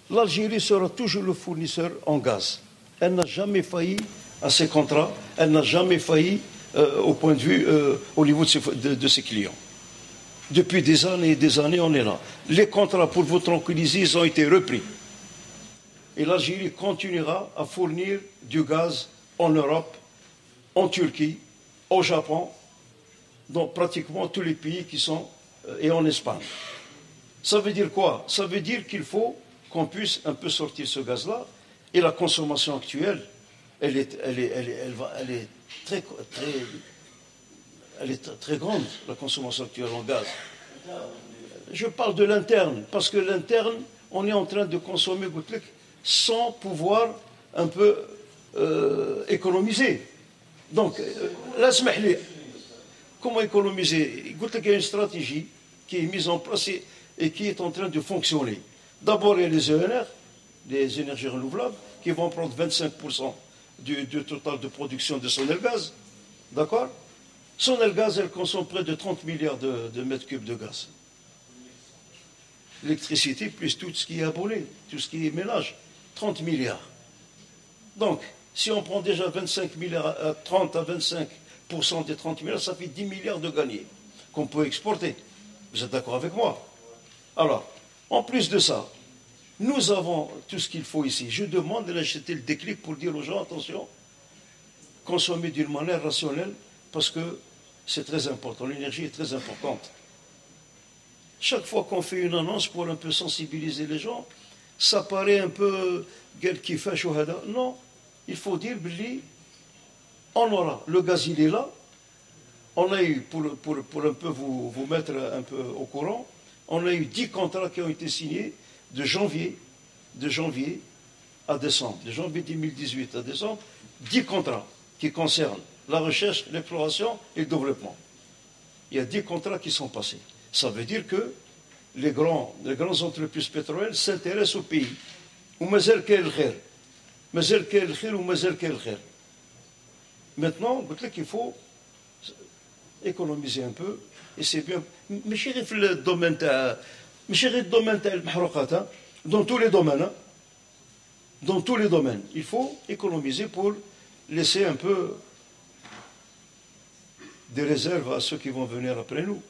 l'Algérie sera toujours le fournisseur en gaz. Elle n'a jamais failli à ses contrats, elle n'a jamais failli au point de vue, au niveau de ses clients. Depuis des années et des années, on est là. Les contrats, pour vous tranquilliser, ils ont été repris. Et l'Algérie continuera à fournir du gaz en Europe, en Turquie, au Japon, dans pratiquement tous les pays qui sont, et en Espagne. Ça veut dire quoi? Ça veut dire qu'il faut qu'on puisse un peu sortir ce gaz-là. Et la consommation actuelle, elle est très grande, la consommation actuelle en gaz. Je parle de l'interne, parce que l'interne, on est en train de consommer sans pouvoir un peu économiser. Donc, là, comment économiser? Il y a une stratégie qui est mise en place et qui est en train de fonctionner. D'abord, il y a les ENR, les énergies renouvelables, qui vont prendre 25% du total de production de Sonelgaz. D'accord? Sonelgaz, elle consomme près de 30 milliards de mètres cubes de gaz. L'électricité plus tout ce qui est abonné, tout ce qui est ménage, 30 milliards. Donc, si on prend déjà 25 milliards, 30 à 25% des 30 milliards, ça fait 10 milliards de gagnés qu'on peut exporter. Vous êtes d'accord avec moi? Alors, en plus de ça, nous avons tout ce qu'il faut ici. Je demande d'acheter le déclic pour dire aux gens, attention, consommer d'une manière rationnelle, parce que c'est très important, l'énergie est très importante. Chaque fois qu'on fait une annonce pour un peu sensibiliser les gens, ça paraît un peu gueule qui fait chouhada. Non, il faut dire, on aura, le gaz il est là, on a eu, pour un peu vous mettre un peu au courant, on a eu 10 contrats qui ont été signés de janvier à décembre, de janvier 2018 à décembre, 10 contrats qui concernent la recherche, l'exploration et le développement. Il y a 10 contrats qui sont passés. Ça veut dire que les grandes entreprises pétrolières s'intéressent au pays. Maintenant, il faut économiser un peu, et c'est bien. Mais chérie, le domaine dans tous les domaines, il faut économiser pour laisser un peu des réserves à ceux qui vont venir après nous.